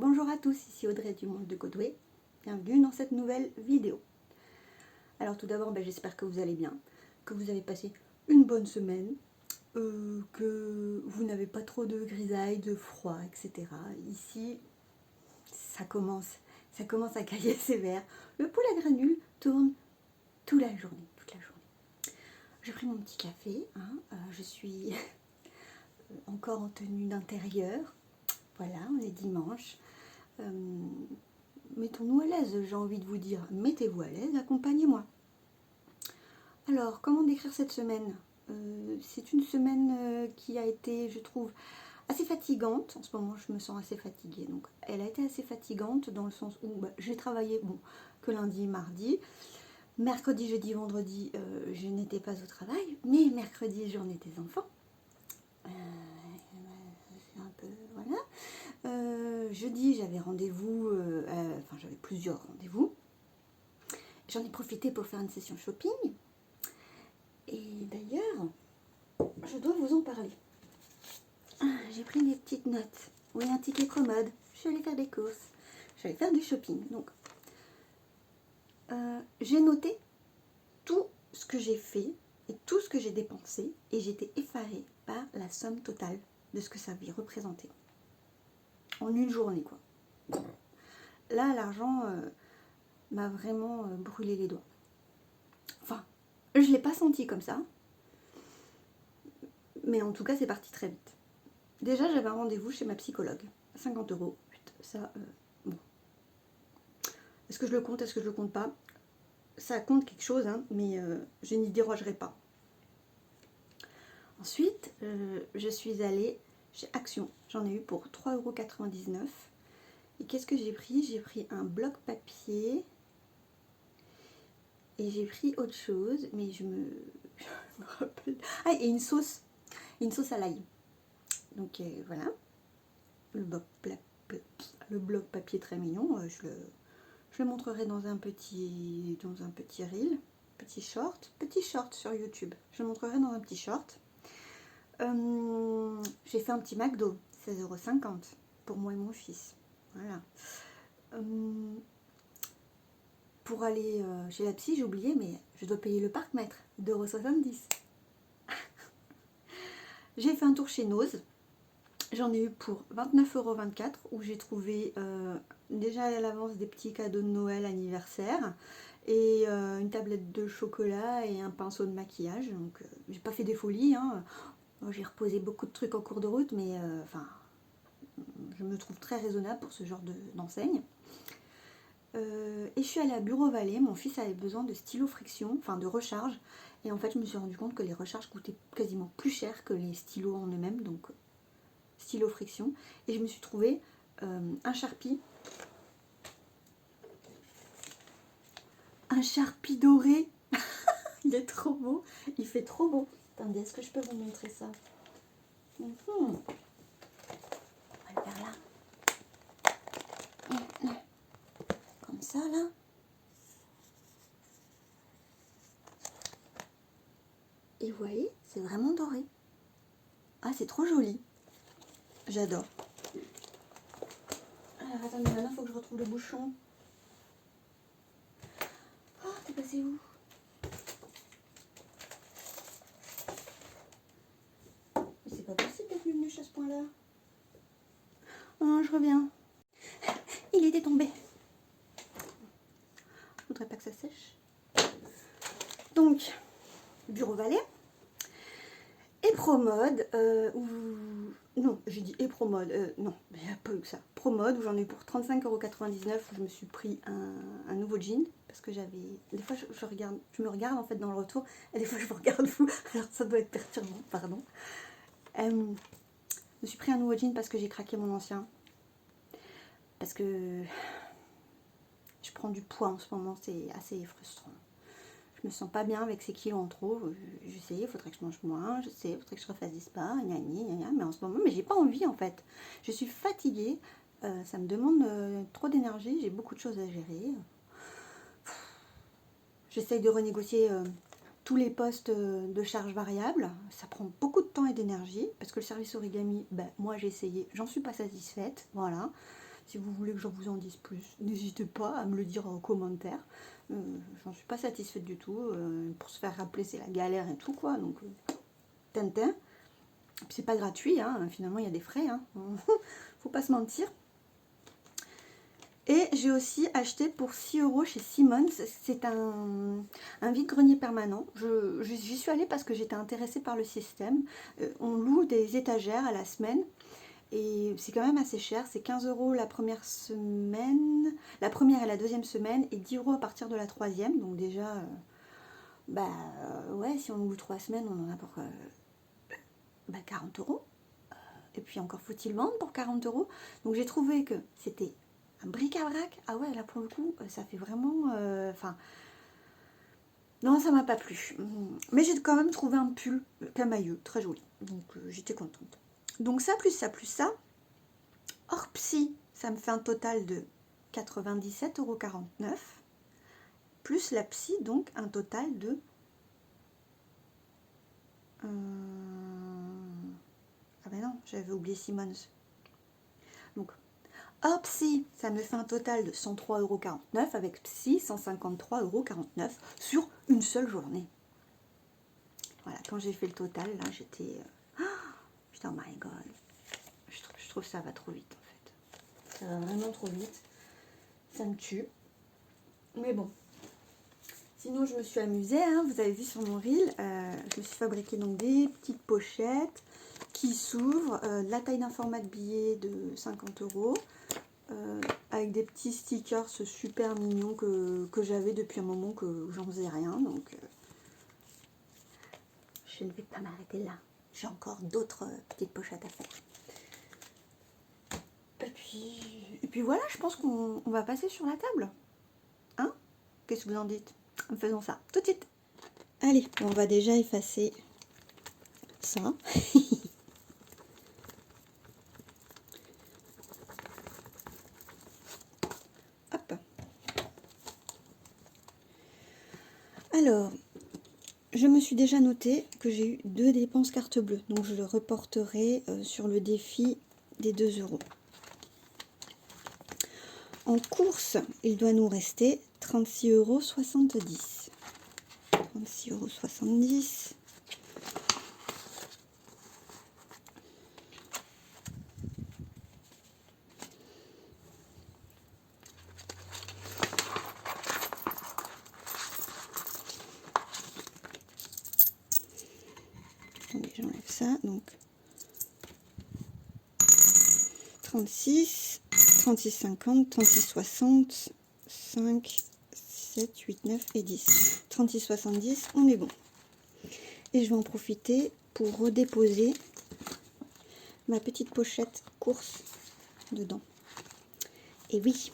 Bonjour à tous, ici Audrey du Monde de Godway. Bienvenue dans cette nouvelle vidéo. Alors tout d'abord, j'espère que vous allez bien, que vous avez passé une bonne semaine, que vous n'avez pas trop de grisaille, de froid, etc. Ici, ça commence à cailler sévère. Le poêle à granules tourne toute la journée. J'ai pris mon petit café, je suis encore en tenue d'intérieur. Voilà, on est dimanche. Mettons-nous à l'aise, j'ai envie de vous dire. Mettez-vous à l'aise, accompagnez-moi. Alors, comment décrire cette semaine? C'est une semaine qui a été, je trouve, assez fatigante. En ce moment, je me sens assez fatiguée. Donc, elle a été assez fatigante dans le sens où j'ai travaillé que lundi, mardi. Mercredi, jeudi, vendredi, je n'étais pas au travail. Mais mercredi, journée des enfants. C'est un peu, voilà. Jeudi, j'avais rendez-vous, j'avais plusieurs rendez-vous. J'en ai profité pour faire une session shopping. Et d'ailleurs, je dois vous en parler. J'ai pris des petites notes. Oui, un ticket commode. Je suis allée faire des courses. Je suis allée faire du shopping. Donc, j'ai noté tout ce que j'ai fait et tout ce que j'ai dépensé. Et j'étais effarée par la somme totale de ce que ça avait représenté. En une journée, quoi. Là, l'argent m'a vraiment brûlé les doigts. Enfin, je ne l'ai pas senti comme ça. Mais en tout cas, c'est parti très vite. Déjà, j'avais un rendez-vous chez ma psychologue. 50 €. Ça, bon. Est-ce que je le compte, est-ce que je le compte pas? Ça compte quelque chose, mais je n'y dérogerai pas. Ensuite, je suis allée chez Action. J'en ai eu pour 3,99 €. Et qu'est-ce que j'ai pris? J'ai pris un bloc papier. Et j'ai pris autre chose, mais je me rappelle. Ah, et une sauce à l'ail. Donc voilà, le bloc papier très mignon, je le montrerai dans un petit reel, petit short sur YouTube. Je le montrerai dans un petit short. J'ai fait un petit McDo, 16,50 € pour moi et mon fils. Voilà. Pour aller chez la psy, j'ai oublié, mais je dois payer le parc-mètre, 2,70 €. J'ai fait un tour chez Nose. J'en ai eu pour 29,24 € où j'ai trouvé déjà à l'avance des petits cadeaux de Noël anniversaire et une tablette de chocolat et un pinceau de maquillage. Donc j'ai pas fait des folies. J'ai reposé beaucoup de trucs en cours de route, mais je me trouve très raisonnable pour ce genre d'enseigne. Et je suis allée à Bureau Vallée. Mon fils avait besoin de stylo friction, enfin de recharge. Et en fait, je me suis rendu compte que les recharges coûtaient quasiment plus cher que les stylos en eux-mêmes. Donc stylo friction. Et je me suis trouvé un Sharpie. Un Sharpie doré. Il est trop beau. Il fait trop beau. Attendez, est-ce que je peux vous montrer ça? On va le faire là. Comme ça, là. Et vous voyez, c'est vraiment doré. Ah, c'est trop joli. J'adore. Alors, attendez, maintenant, il faut que je retrouve le bouchon. Oh, t'es passé où? Mais c'est pas possible d'être venu jusqu'à ce point-là. Oh, je reviens. Il était tombé. Je voudrais pas que ça sèche. Donc, Bureau Vallée. Et Promode, non, j'ai dit et Promode, non, il n'y a pas eu que ça. Promode, où j'en ai eu pour 35,99 €, où je me suis pris un nouveau jean, parce que j'avais, des fois je me regarde en fait dans le retour, et des fois je vous regarde vous, alors ça doit être perturbant, pardon. Je me suis pris un nouveau jean parce que j'ai craqué mon ancien, parce que je prends du poids en ce moment, c'est assez frustrant. Je me sens pas bien avec ces kilos en trop. Je sais, il faudrait que je mange moins. Je sais, il faudrait que je refasse des spas. Mais en ce moment, j'ai pas envie en fait. Je suis fatiguée. Ça me demande trop d'énergie. J'ai beaucoup de choses à gérer. J'essaye de renégocier tous les postes de charge variable. Ça prend beaucoup de temps et d'énergie. Parce que le service origami, moi j'ai essayé. J'en suis pas satisfaite. Voilà. Si vous voulez que je vous en dise plus, n'hésitez pas à me le dire en commentaire. J'en suis pas satisfaite du tout. Pour se faire rappeler, c'est la galère et tout, quoi. Donc, Tintin. C'est pas gratuit, hein. Finalement, il y a des frais. Hein. Faut pas se mentir. Et j'ai aussi acheté pour 6 € chez Simmons. C'est un vide-grenier permanent. J'y suis allée parce que j'étais intéressée par le système. On loue des étagères à la semaine. Et c'est quand même assez cher, c'est 15 € la première semaine, la première et la deuxième semaine, et 10 € à partir de la troisième. Donc déjà, ouais, si on loue 3 semaines, on en a pour 40 €. Et puis encore faut-il vendre pour 40 €. Donc j'ai trouvé que c'était un bric-à-brac. Ah ouais, là pour le coup, ça fait vraiment... non, ça m'a pas plu. Mais j'ai quand même trouvé un pull camailleux, très joli. Donc j'étais contente. Donc ça, plus ça, plus ça, hors psy, ça me fait un total de 97,49 €. Plus la psy, donc un total de... Ah ben non, j'avais oublié Simmons. Donc, hors psy, ça me fait un total de 103,49 € avec psy, 153,49 € sur une seule journée. Voilà, quand j'ai fait le total, là, j'étais... Putain, oh my god. Je trouve que ça va trop vite, en fait. Ça va vraiment trop vite. Ça me tue. Mais bon. Sinon, je me suis amusée, hein, vous avez vu sur mon reel. Je me suis fabriqué donc des petites pochettes qui s'ouvrent. La taille d'un format de billet de 50 €. Avec des petits stickers super mignons que j'avais depuis un moment que j'en faisais rien. Donc, je ne vais pas m'arrêter là. J'ai encore d'autres petites pochettes à faire. Et puis voilà, je pense qu'on va passer sur la table. Hein? Qu'est-ce que vous en dites? Faisons ça tout de suite. Allez, on va déjà effacer ça. Hop. Alors, je me suis déjà noté que j'ai eu 2 dépenses carte bleue. Donc je le reporterai sur le défi des 2 €. En course, il doit nous rester 36,70 €. 36,70 €. Attendez, j'enlève ça. Donc 36, 36,50, 36,60, 5, 7, 8, 9 et 10. 36,70, on est bon. Et je vais en profiter pour redéposer ma petite pochette course dedans. Et oui.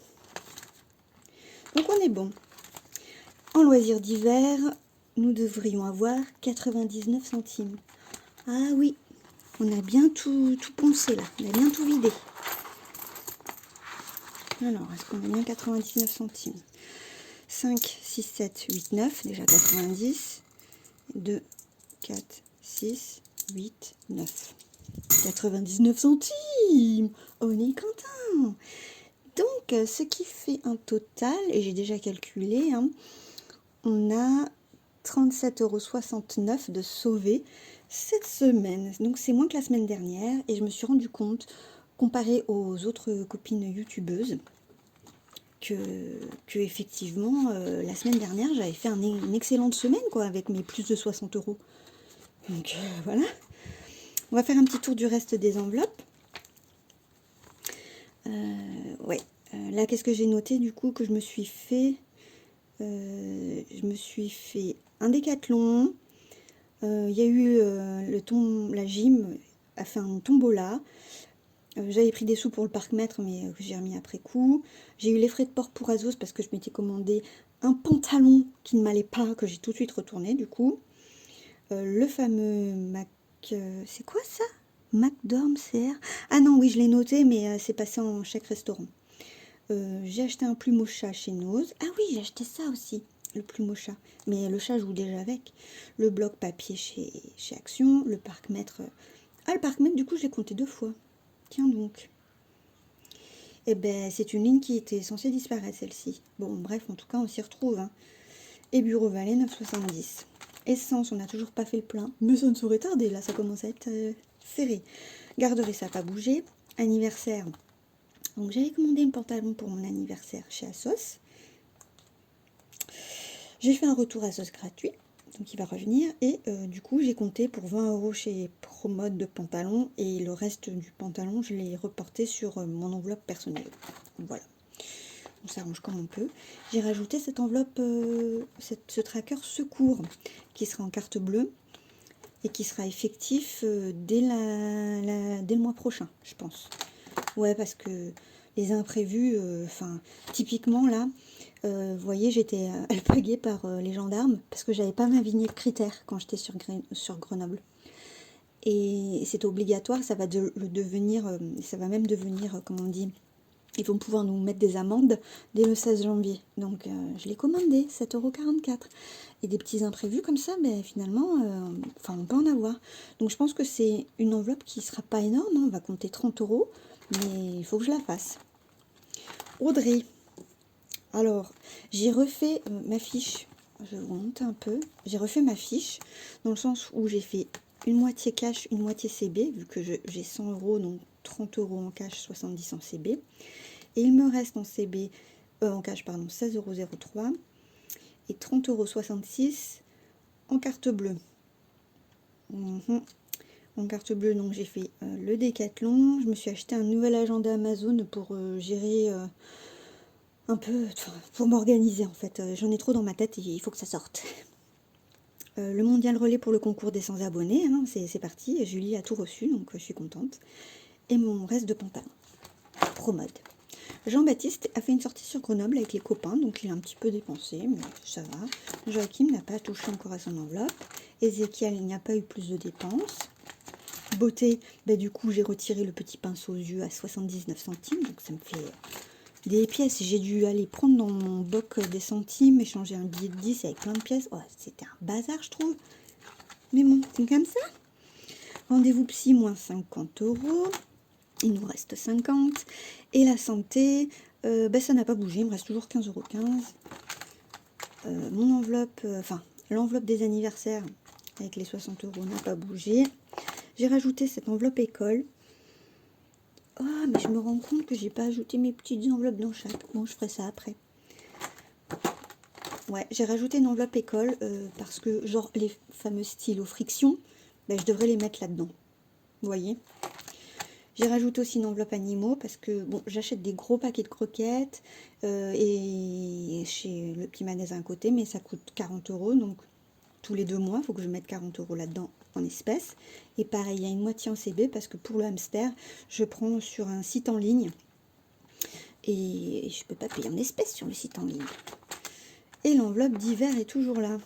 Donc on est bon. En loisirs d'hiver, nous devrions avoir 99 centimes. Ah oui, on a bien tout poncé là, on a bien tout vidé. Alors, est-ce qu'on a bien 99 centimes? 5, 6, 7, 8, 9, déjà 90. 2, 4, 6, 8, 9. 99 centimes! On est content! Donc, ce qui fait un total, et j'ai déjà calculé, hein, on a 37,69 € de sauvé cette semaine. Donc, c'est moins que la semaine dernière, et je me suis rendu compte, comparé aux autres copines youtubeuses, que effectivement, la semaine dernière, j'avais fait une excellente semaine, quoi, avec mes plus de 60 €. Donc, voilà. On va faire un petit tour du reste des enveloppes. Ouais. Là, qu'est-ce que j'ai noté, du coup, que je me suis fait un décathlon. Il y a eu la gym a fait un tombola. J'avais pris des sous pour le parc-mètre, mais que j'ai remis après coup. J'ai eu les frais de port pour Azos parce que je m'étais commandé un pantalon qui ne m'allait pas, que j'ai tout de suite retourné, du coup. Le fameux Mac... c'est quoi ça? McDorm CR? Ah non, oui, je l'ai noté, mais c'est passé en chèque restaurant. J'ai acheté un plumeau chat chez Nose. Ah oui, j'ai acheté ça aussi, le plumeau chat. Mais le chat joue déjà avec. Le bloc papier chez Action. Le parc-mètre. Ah, le parc-mètre, du coup, je l'ai compté 2 fois. Tiens donc. Et ben c'est une ligne qui était censée disparaître celle-ci. Bon bref, en tout cas on s'y retrouve. Hein. Et Bureau Vallée 9,70. Essence, on n'a toujours pas fait le plein. Mais ça ne saurait tarder, là ça commence à être serré. Garderie, ça n'a pas bougé. Anniversaire. Donc j'avais commandé un pantalon pour mon anniversaire chez Asos. J'ai fait un retour Asos gratuit. Donc il va revenir. Et du coup j'ai compté pour 20 € chez Promode de pantalon. Et le reste du pantalon, je l'ai reporté sur mon enveloppe personnelle. Donc, voilà. On s'arrange comme on peut. J'ai rajouté cette enveloppe, ce tracker secours qui sera en carte bleue et qui sera effectif dès le mois prochain, je pense. Ouais, parce que les imprévus, typiquement là, vous voyez, j'étais alpaguée par les gendarmes parce que j'avais pas ma vignette critère quand j'étais sur Grenoble. Et c'est obligatoire, ça va devenir, ça va même devenir, comment on dit, ils vont pouvoir nous mettre des amendes dès le 16 janvier. Donc je l'ai commandé, 7,44 €. Et des petits imprévus comme ça, mais finalement, on peut en avoir. Donc je pense que c'est une enveloppe qui ne sera pas énorme. Hein. On va compter 30 €, mais il faut que je la fasse. Audrey. Alors, j'ai refait ma fiche. Je vous monte un peu. J'ai refait ma fiche dans le sens où j'ai fait une moitié cash, une moitié CB, vu que j'ai 100 €, donc 30 € en cash, 70 € en CB. Et il me reste en CB, en cash, pardon, 16,03 € et 30,66 € en carte bleue. En carte bleue, donc j'ai fait le Décathlon. Je me suis acheté un nouvel agenda Amazon pour gérer un peu, pour m'organiser en fait. J'en ai trop dans ma tête et il faut que ça sorte. Le mondial relais pour le concours des 100 abonnés, hein, c'est parti. Julie a tout reçu, donc je suis contente. Et mon reste de pantalon. Promode. Jean-Baptiste a fait une sortie sur Grenoble avec les copains, donc il a un petit peu dépensé, mais ça va. Joachim n'a pas touché encore à son enveloppe. Ézéchiel, il n'y a pas eu plus de dépenses. Beauté, du coup j'ai retiré le petit pinceau aux yeux à 79 centimes, donc ça me fait des pièces. J'ai dû aller prendre dans mon boc des centimes, échanger un billet de 10 avec plein de pièces. Oh, c'était un bazar, je trouve. Mais bon, c'est comme ça. Rendez-vous psy, moins 50 €. Il nous reste 50. Et la santé, ça n'a pas bougé. Il me reste toujours 15,15 €. Mon enveloppe, l'enveloppe des anniversaires avec les 60 € n'a pas bougé. J'ai rajouté cette enveloppe école. Oh, mais je me rends compte que j'ai pas ajouté mes petites enveloppes dans chaque. Bon, je ferai ça après. Ouais, j'ai rajouté une enveloppe école parce que, genre, les fameux stylos friction, je devrais les mettre là-dedans. Vous voyez ? J'ai rajouté aussi une enveloppe animaux parce que, bon, j'achète des gros paquets de croquettes et chez le petit magasin à côté, mais ça coûte 40 €. Donc, tous les 2 mois, il faut que je mette 40 € là-dedans en espèces. Et pareil, il y a une moitié en CB parce que pour le hamster, je prends sur un site en ligne. Et je ne peux pas payer en espèces sur le site en ligne. Et l'enveloppe d'hiver est toujours là.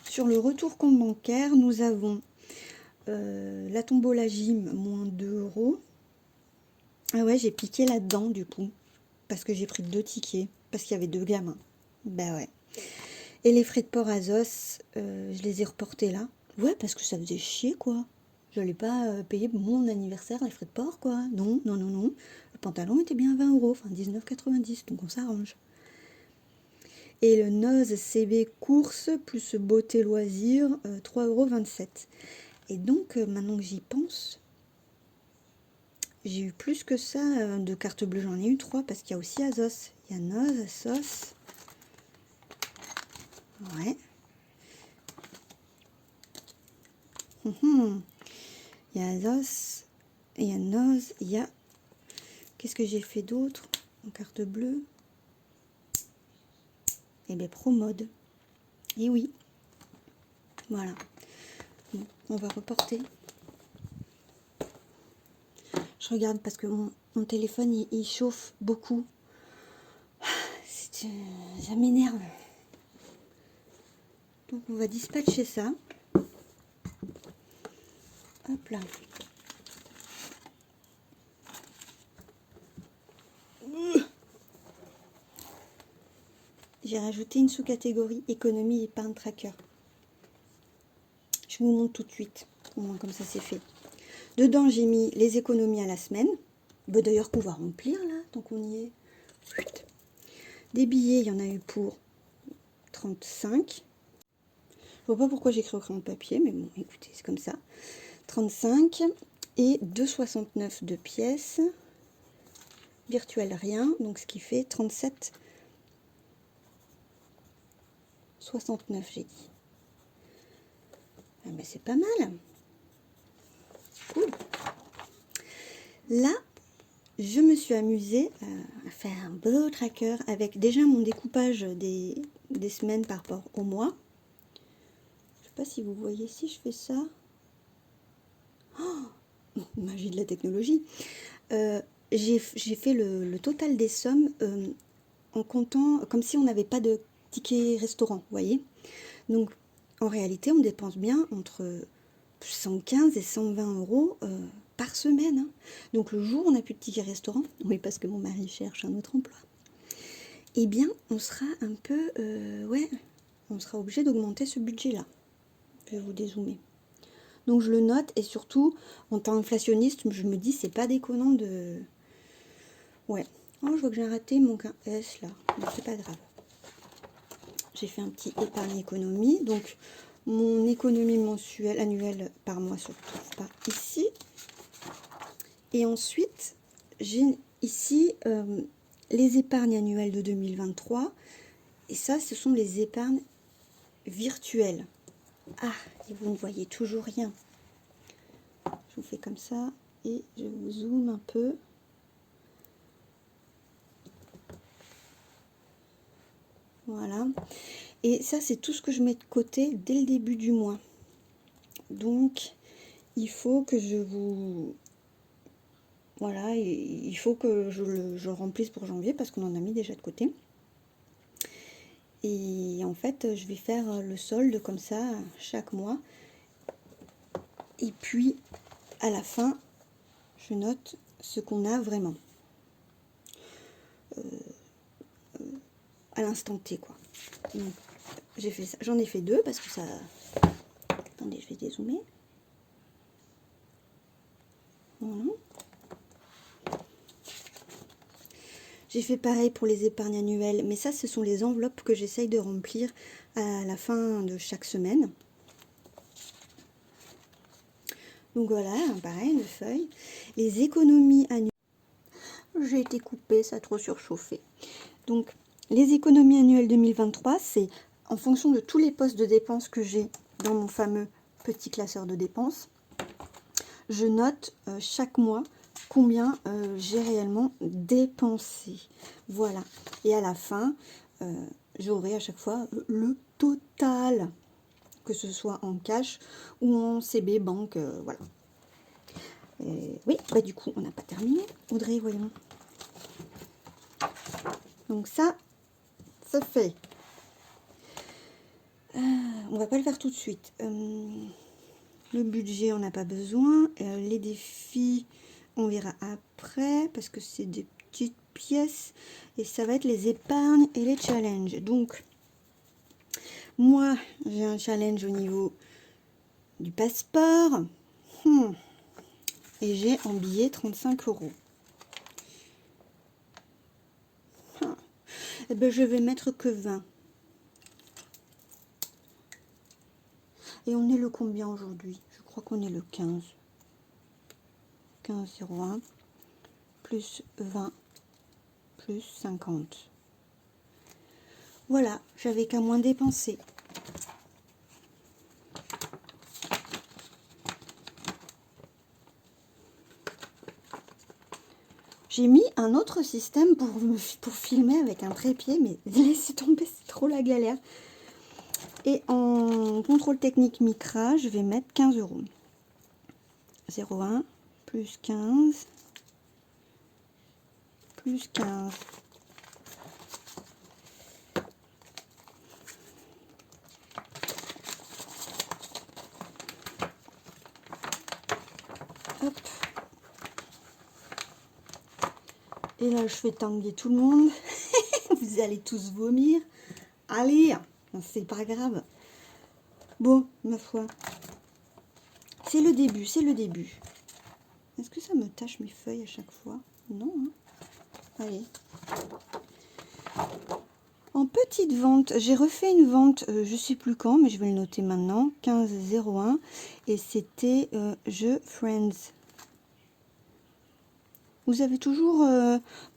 Sur le retour compte bancaire, nous avons la tombola gym, moins 2 €. Ah ouais, j'ai piqué là-dedans du coup. Parce que j'ai pris 2 tickets. Parce qu'il y avait 2 gamins. Ben ouais. Et les frais de port Azos, je les ai reportés là. Ouais, parce que ça faisait chier quoi. Je n'allais pas payer mon anniversaire les frais de port quoi. Non, non, non, non. Le pantalon était bien à 20 €, enfin 19,90 €, donc on s'arrange. Et le Noz CB course plus beauté loisir, 3,27 €. Et donc, maintenant que j'y pense, j'ai eu plus que ça de carte bleue. J'en ai eu 3 parce qu'il y a aussi Azos. Il y a Noz, Asos. Ouais. Il y a Azos, il y a Noz, il y a... Qu'est-ce que j'ai fait d'autre en carte bleue? Eh bien, Promode. Et oui. Voilà. Bon, on va reporter. Je regarde parce que mon téléphone, il chauffe beaucoup. Ça m'énerve. Donc, on va dispatcher ça. Hop là. J'ai rajouté une sous-catégorie économie épargne tracker. Je vous montre tout de suite. Au moins comme ça c'est fait. Dedans j'ai mis les économies à la semaine. Bah, d'ailleurs qu'on va remplir là, tant qu'on y est. Chut. Des billets, il y en a eu pour 35. Je vois pas pourquoi j'écris au crayon de papier, mais bon, écoutez, c'est comme ça. 35 et 2,69 de pièces. Virtuel rien, donc ce qui fait 37,69 j'ai dit. Ah ben c'est pas mal. Cool. Là, je me suis amusée à faire un beau tracker avec déjà mon découpage des semaines par rapport au mois. Je sais pas si vous voyez si je fais ça. Oh, magie de la technologie. J'ai fait le total des sommes en comptant comme si on n'avait pas de ticket restaurant, vous voyez. Donc en réalité, on dépense bien entre 115 et 120 euros par semaine. Hein. Donc le jour où on n'a plus de ticket restaurant, oui parce que mon mari cherche un autre emploi, eh bien on sera un peu, ouais, on sera obligé d'augmenter ce budget-là. Je vais vous dézoomer. Donc je le note et surtout, en temps inflationniste, je me dis c'est pas déconnant de... Ouais. Oh, je vois que j'ai raté mon S là, mais c'est pas grave. J'ai fait un petit épargne économie, donc mon économie mensuelle, annuelle par mois se retrouve pas ici. Et ensuite, j'ai ici les épargnes annuelles de 2023. Et ça, ce sont les épargnes virtuelles. Ah, et vous ne voyez toujours rien. Je vous fais comme ça et je vous zoome un peu. Voilà. Et ça, c'est tout ce que je mets de côté dès le début du mois. Donc, il faut que je vous... Voilà, il faut que je remplisse pour janvier parce qu'on en a mis déjà de côté. Et en fait, je vais faire le solde comme ça chaque mois. Et puis, à la fin, je note ce qu'on a vraiment. À l'instant T, quoi. Donc, j'ai fait ça. J'en ai fait 2 parce que ça... Attendez, je vais dézoomer. Voilà. J'ai fait pareil pour les épargnes annuelles, mais ça, ce sont les enveloppes que j'essaye de remplir à la fin de chaque semaine. Donc voilà, pareil, une feuille. Les économies annuelles. J'ai été coupée, ça a trop surchauffé. Donc, les économies annuelles 2023, c'est en fonction de tous les postes de dépenses que j'ai dans mon fameux petit classeur de dépenses. Je note chaque mois combien j'ai réellement dépensé. Voilà. Et à la fin, j'aurai à chaque fois le total, que ce soit en cash ou en CB banque. Voilà. Et oui, bah du coup, on n'a pas terminé. Audrey, voyons. Donc ça fait. On va pas le faire tout de suite. Le budget, on n'a pas besoin. Les défis, on verra après parce que c'est des petites pièces et ça va être les épargnes et les challenges. Donc, moi, j'ai un challenge au niveau du passeport et j'ai en billet 35 euros. Et ben, je vais mettre que 20. Et on est le combien aujourd'hui? Je crois qu'on est le 15. 15,01 plus 20 plus 50. Voilà, j'avais qu'à moins dépenser. J'ai mis un autre système pour filmer avec un trépied, mais laissez tomber, c'est trop la galère. Et en contrôle technique Micra, je vais mettre 15 euros. 0,1 plus 15 plus 15. Hop. Et là, je fais tanguer tout le monde. Vous allez tous vomir. Allez, c'est pas grave. Bon, ma foi. C'est le début, c'est le début. Est-ce que ça me tâche mes feuilles à chaque fois? Non, hein. Allez. En petite vente, j'ai refait une vente, je sais plus quand, mais je vais le noter maintenant, 15,01, et c'était jeu Friends. Vous avez toujours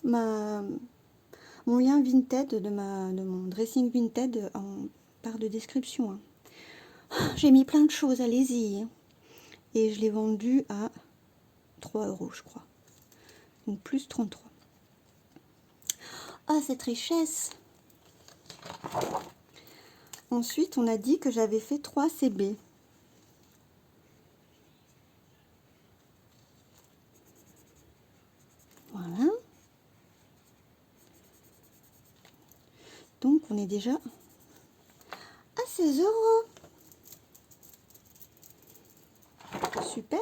mon lien Vinted de mon dressing Vinted en barre de description. Hein. J'ai mis plein de choses, allez-y. Hein. Et je l'ai vendu à 3 € je crois. Donc plus 33. Ah, cette richesse! Ensuite, on a dit que j'avais fait 3 CB. Voilà. Donc, on est déjà à 16 €. Super.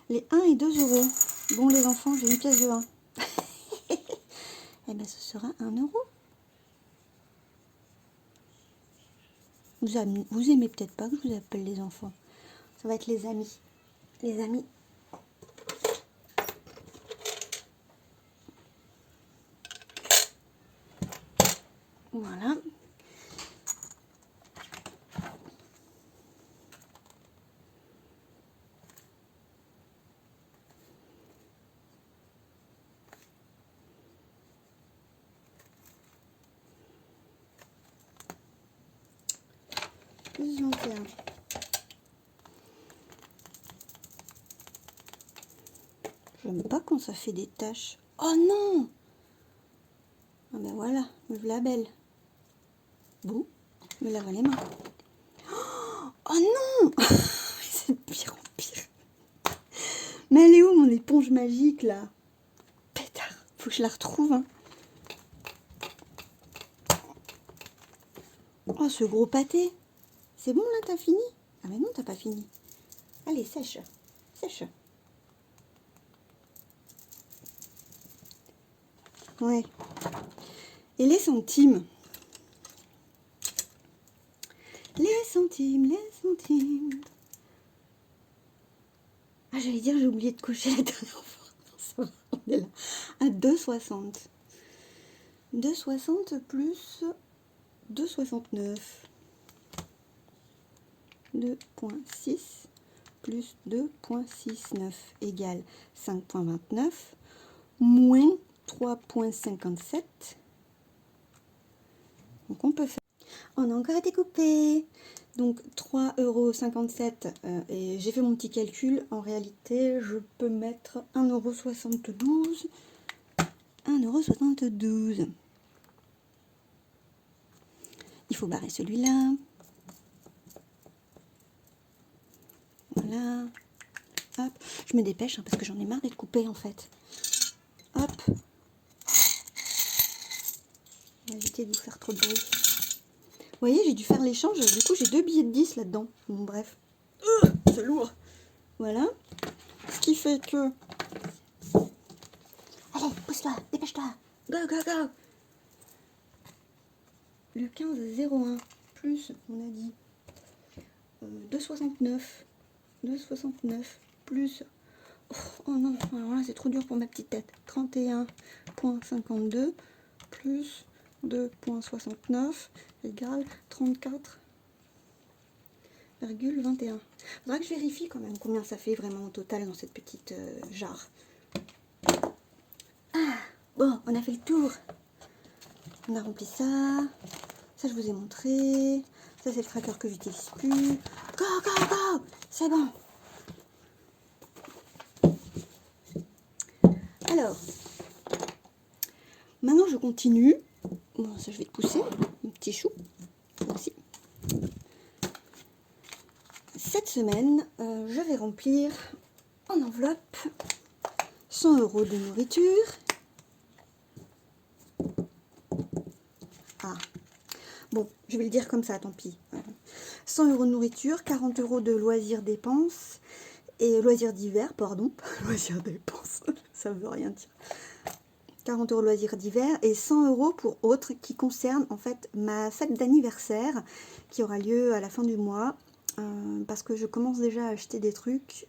Les 1 et 2 €. Bon, les enfants, j'ai une pièce de 1. Eh bien, ce sera 1 €. Vous aimez peut-être pas que je vous appelle les enfants. Ça va être les amis. Les amis. Voilà. Plus 21. J'aime pas quand ça fait des taches. Oh non! Ah ben voilà, me voilà belle. Bon, me lave les mains. Oh non! C'est de pire en pire. Mais elle est où mon éponge magique là? Pétard, faut que je la retrouve. Hein. Oh ce gros pâté. C'est bon là, t'as fini? Ah mais non, t'as pas fini. Allez, sèche. Sèche. Ouais. Et les centimes? Les centimes, les centimes. Ah, j'allais dire, j'ai oublié de cocher la dernière fois. On est là. À 2,60. 2,60 plus 2,69. 2,6 plus 2,69 égale 5,29 moins 3,57. Donc on peut faire. On a encore été coupé. Donc 3,57 € et j'ai fait mon petit calcul. En réalité, je peux mettre 1,72 €. 1,72 €. Il faut barrer celui-là. Voilà. Hop. Je me dépêche hein, parce que j'en ai marre d'être coupée en fait. Hop. On va éviter de vous faire trop de bruit. Vous voyez, j'ai dû faire l'échange. Du coup, j'ai 2 billets de 10 là-dedans. Bon, bref. C'est lourd. Voilà. Ce qui fait que... Allez, pousse-toi, dépêche-toi. Go, go, go. Le 15,01 plus, on a dit, 2,69. 2,69 plus... Oh non, alors là, c'est trop dur pour ma petite tête. 31,52 plus 2,69 égale 34,21. Faudra que je vérifie quand même combien ça fait vraiment au total dans cette petite jarre. Ah, bon, on a fait le tour. On a rempli ça. Ça, je vous ai montré. Ça, c'est le tracker que j'utilise plus. Go, go, go! C'est bon. Alors, maintenant, je continue. Bon, ça, je vais te pousser. Un petit chou. Aussi. Cette semaine, je vais remplir en enveloppe 100 € de nourriture. Ah, bon, je vais le dire comme ça, tant pis. 100 € de nourriture, 40 € de loisirs dépenses, et loisirs d'hiver, pardon, loisirs dépenses, ça veut rien dire. 40 € loisirs d'hiver et 100 € pour autres qui concernent en fait ma fête d'anniversaire qui aura lieu à la fin du mois parce que je commence déjà à acheter des trucs.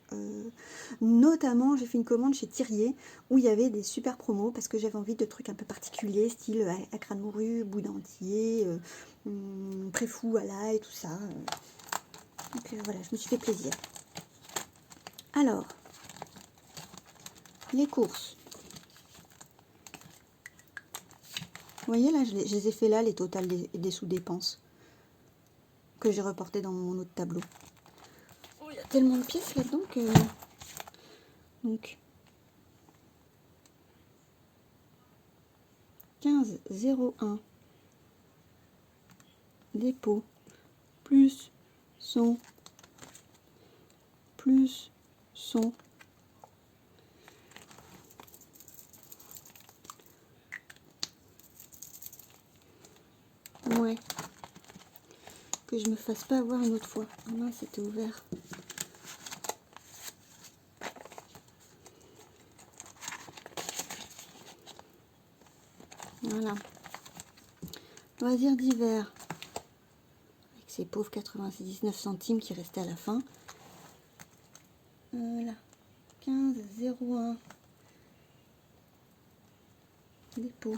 Notamment, j'ai fait une commande chez Thirier où il y avait des super promos parce que j'avais envie de trucs un peu particuliers, style à crâne mouru, boudin entier, préfou à l'ail, tout ça. Donc voilà, je me suis fait plaisir. Alors, les courses. Vous voyez là, je les ai fait là, les totales des sous-dépenses que j'ai reporté dans mon autre tableau. Oh, il y a tellement de pièces là-dedans que... Donc, 15,01 dépôt, plus 100, plus 100, ouais, que je me fasse pas avoir une autre fois. Ah mince, c'était ouvert. Voilà. Loisirs d'hiver. Avec ces pauvres 99 centimes qui restaient à la fin. Voilà. 15,01. Dépôt.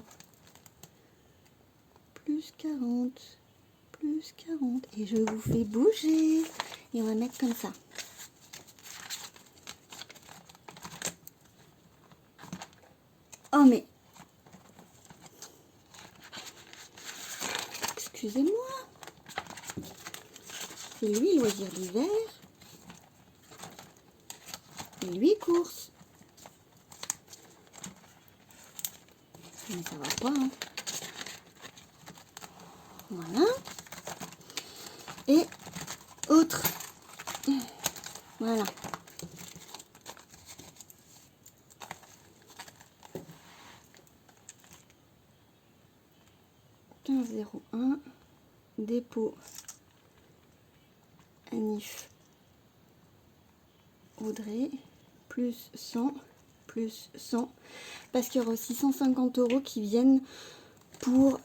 Plus 40. Plus 40. Et je vous fais bouger. Et on va mettre comme ça. Oh mais... Excusez-moi. C'est lui, loisir d'hiver. Et lui, course. Mais ça va pas, hein. Voilà. Et autre. Voilà. (15,01) dépôt Anif Audrey, plus 100, plus 100, parce qu'il y aura aussi 150 € qui viennent pour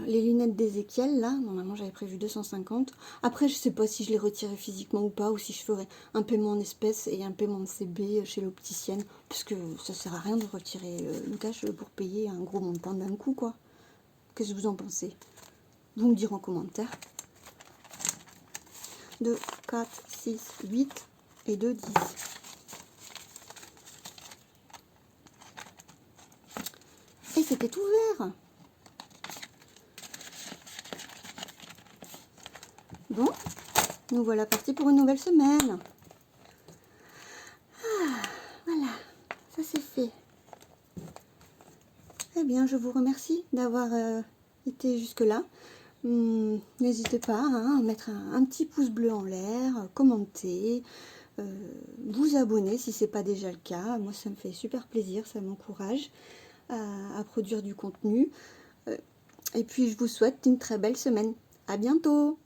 les lunettes d'Ézéchiel. Là, normalement j'avais prévu 250. Après, je sais pas si je les retirais physiquement ou pas, ou si je ferais un paiement en espèces et un paiement de CB chez l'opticienne, parce que ça sert à rien de retirer le cash pour payer un gros montant d'un coup, quoi. Qu'est-ce que vous en pensez? Vous me direz en commentaire. 2, 4, 6, 8 et 2, 10. Et c'était ouvert. Bon, nous voilà partis pour une nouvelle semaine. Ah, voilà, ça c'est fait. Eh bien, je vous remercie d'avoir été jusque-là. N'hésitez pas à mettre un petit pouce bleu en l'air, commenter, vous abonner si ce n'est pas déjà le cas. Moi, ça me fait super plaisir, ça m'encourage à produire du contenu. Et puis, je vous souhaite une très belle semaine. À bientôt!